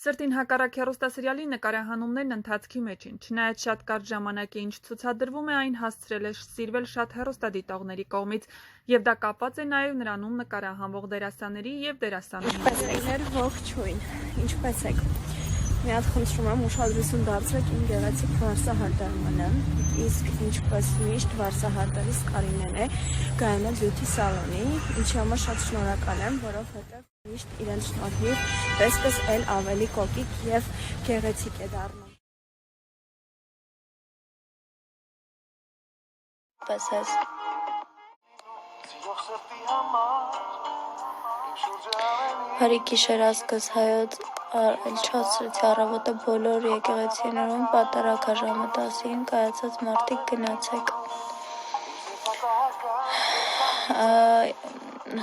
Սրտին հակառակ հեռուստասերիալի նկարահանումներն ընթացքի մեջ են, չնայած շատ կարճ ժամանակ է ինչ ցուցադրվում է, այն հասցրել է սիրվել շատ հեռուստադիտողների կողմից, եւ դա կապված է նաեւ նրանում նկարահանվող դերասանների եւ դերասանուհիների ողջույն, ինչպե՞ս եք։ Մի հատ խնդրում եմ ուշադրություն դարձրեք իմ գեղեցիկ վարսահարդարմանը, իսկ ինչպես միշտ վարսահարդարիս Կարինեն է, Գայանա բյութի սալոնի, ինչի համար շատ շնորհակալ եմ, որովհետև միշտ իրենց շնորհիվ տեսքս էլ ավելի կոկիկ եւ գեղեցիկ է դառնում։ Պասես Բարի գիշեր ասկս հայոց չասրեցի առավոտը բոլոր եկեղեցիներում պատարագա ժամը 10-ին կայացած մարդիկ գնացեք։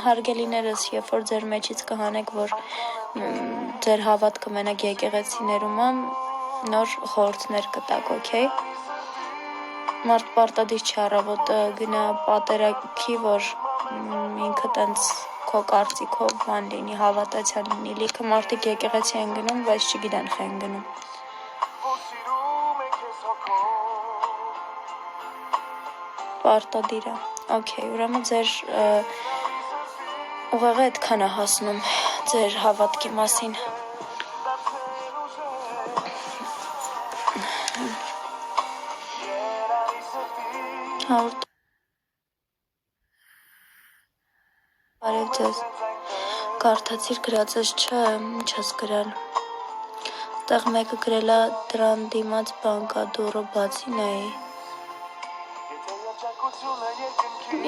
Հարգելիներս, երբ որ ձեր մեջից կհանեք, որ ձեր հավատքը մենակ եկեղեցիներում է, նոր խորհուրդներ կտակ, օքեյ։ Մարդ պարտադիր չի առավոտը գնա պատերակի, որ ինքը տենց քո կարծիքով բան լինի, հավատացյալ լինի, լիքը մարդիկ եկեղեցի են գնում, բայց չգիտեն խ են գնում։ Պարտադիր է, օքեյ, ուրեմն ձեր ուղեղը այդքան է հասնում ձեր հավատքի մասին։ Բարև ձեզ, կարդացիր գրածս չէ, ինչ ես գրել, տեղ մեկը գրել է դրան դիմաց բան կա, դուռը բացի նայի,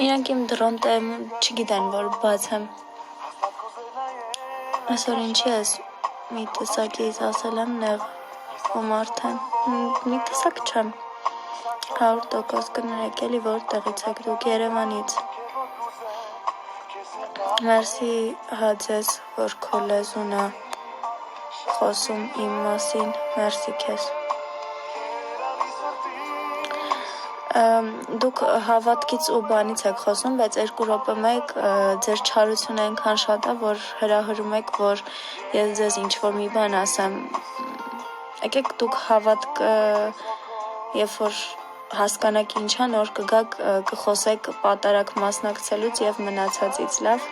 իրանք իմ դրոն տեմ չգիտեն, որ բաց եմ, այսօր ինչի ես, մի տեսակից ասել եմ նեղ, ում արդեն, մի տեսակ չեմ, 100% կներեք էլի որտեղից եք դուք Երևանից, Մերսի հաձեզ, որ քո լեզուն է խոսում իմ մասին, մերսի քեզ։ Դուք հավատքից ու բանից եք խոսում, բայց 2 րոպե մեկ ձեր չարությունը այնքան շատ է, որ հրահրում եք, որ ես ձեզ ինչ-որ մի բան ասեմ։ Եկեք դուք հավատքը, երբ որ հասկանաք ինչա, նոր կգաք, կխոսեք պատարակ մասնակցելուց եւ մնացածից, լավ։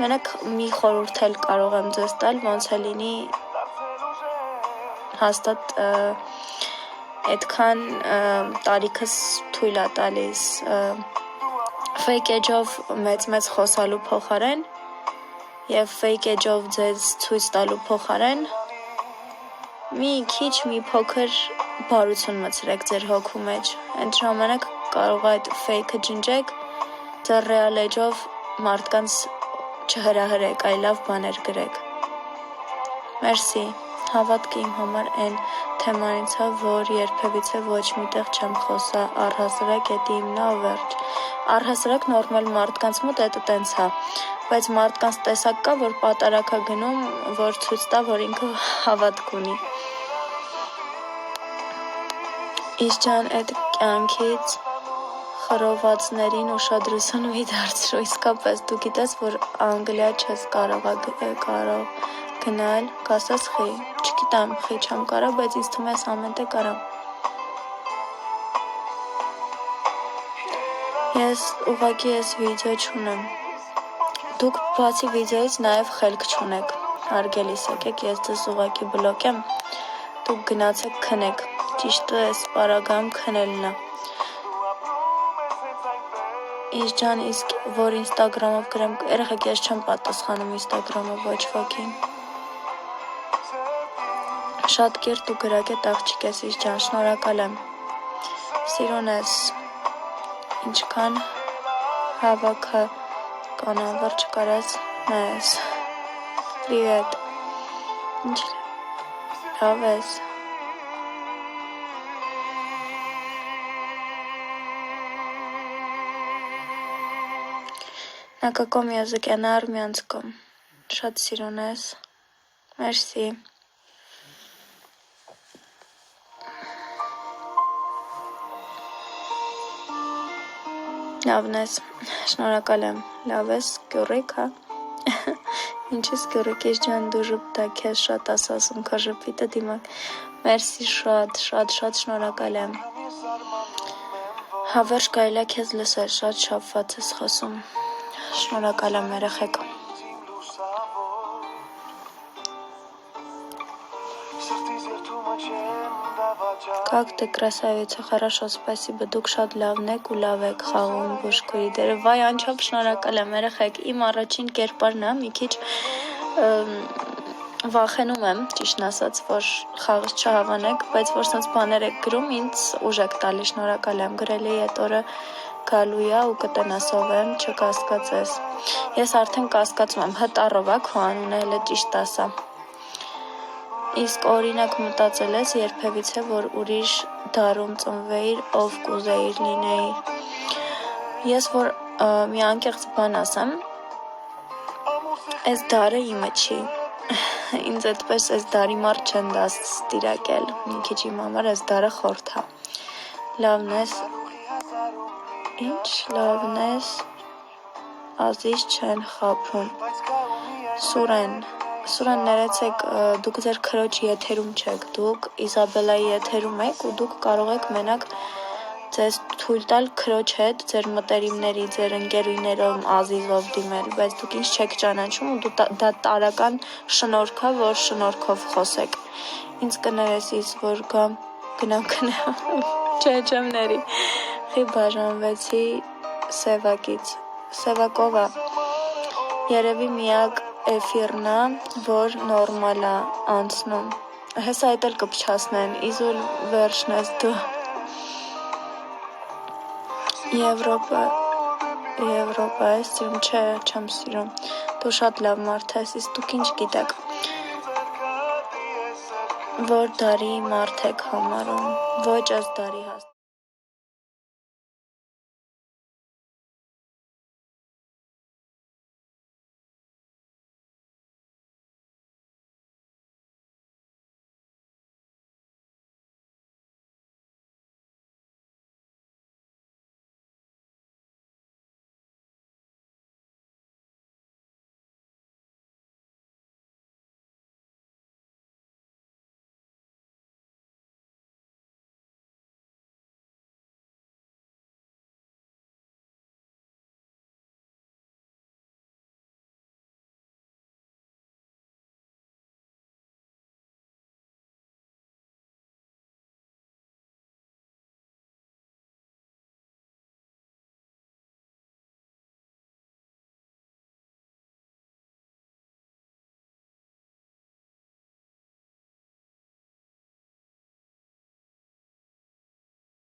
Մենակ մի խորհուրդ էլ կարող եմ ձեզ տալ, ոնց է լինի հաստատ այդքան տարիքս թույլ է տալիս fake edge-ով մեծ խոսալու փոխարեն եւ fake edge-ով ձեզ ցույց տալու փոխարեն մի քիչ մի փոքր բարություն մցրեք ձեր հոգու մեջ։ Այդ ժամանակ կարող է այդ fake-ը ջնջեք, ձեր real edge-ով մարդկանց չհրահրեք, այլ լավ բաներ գրեք։ Մերսի, հավատքը իմ համար այն թեմանից է, որ երբևիցե ոչ միտեղ չեմ խոսա, առհասարակ էդի իմնա վերջ։ Առհասարակ նորմալ մարդկանց մոտ էդը տենց է, բայց մարդկանց տեսակ կա, որ պատարակ է գնում, որ ցույց տա, որ ինքը հավատք ունի։ Իս ջան, այդ կյանքից խռովվածներին ուշադրություն մի դարձրու, իսկապես դու գիտես, որ Անգլիա չես կարող գնալ, կասես խի, չգիտեմ, խի չեմ կարող, բայց ինձ թվում է ամեն տեղ կարամ։ Ես ուղղակի վիդեո չունեմ։ Դուք բացի վիդեոից նաև խելք չունեք, հարգելիս եկեք, ես ձեզ ուղղակի բլոկեմ, դուք գնացեք քնեք, ճիշտը էս պարագայում քնելն է։ Իս ջան, իսկ որ ինստագրամով գրեմ, երեխեք ես չեմ պատասխանում ինստագրամով ոչ ոքին։ Շատ կերտ ու գրագետ աղջիկ ես, իս ջան, շնորհակալ եմ։ Սիրուն ես, ինչքան հավաքը կանավոր չկարած նայես։ Պրիվետ։ Ինչ լավ ես։ На каком языке? На армянском. Շատ սիրուն ես։ Մերսի։ Լավն ես, շնորհակալ եմ, լավ ես, գյուրիկ, հա, Ինչպես գորեկես ջան դու ժպտա քեզ շատ ասում քո ժպիտը դիմակ մերսի շատ շնորհակալ եմ հավերժ կարելի է քեզ լսել շատ շփված ես խոսում շնորհակալ եմ երեխեք Как ты красавица, хорошо, спасибо, դուք շատ լավն եք ու լավ եք խաղում բուժքույրի դերը, վայ անչափ շնորհակալ եմ երեխեք, իմ առաջին կերպարն է, մի քիչ վախենում եմ, ճիշտն ասած, որ խաղս չհավանեք, բայց որ սենց բաներ եք գրում, ինձ ուժ եք տալի, շնորհակալ եմ, գրել էի այդ օրը գալու է ու կտնասովեմ, չկասկածես, ես արդեն կասկածում եմ, հտառով է քո անունը, հələ ճիշտ ասա Իսկ օրինակ մտածել ես երբևիցե, որ ուրիշ դարում ծնվեիր, ով կուզեիր լինեիր։ Ես որ մի անկեղծ բան ասեմ, այս դարը իմը չի։ Ինձ այդպես այս դարի մարդ չեն դաստիարակել։ Մի քիչ իմ համար այս դարը խորթ է։ Լավն ես։ Ինչ լավն ես։ Ազիզ չեն խաբում։ Սուրեն ներեցեք, դուք ձեր քրոջ եթերում չեք, դուք Իզաբելայի եթերում եք ու դուք կարող եք մենակ ձեզ թույլ տալ քրոջ հետ, ձեր մտերիմների, ձեր ընկերուներով Ազիզով դիմել, բայց դուք ինչ չեք ճանաչում ու դա տարական շնորհք է, որ շնորհքով խոսեք։ Ինձ կներեսից, որ գնամ չեմ ների, խի բաժանվեցի Սևակից, Սևակովա, երևի միակ էֆիրնա, որ նորմալ է անցնում։ Հեսա այդ էլ կպչասնեն, իզուլ վերջն ես դու։ Եվրոպա ես սիրում, չէ, չեմ սիրում։ Դու շատ լավ մարդ ես, իսկ դուք ինչ գիտեք։ Որ դարի մարդ եք համարում, ոչ այս դարի հաստ։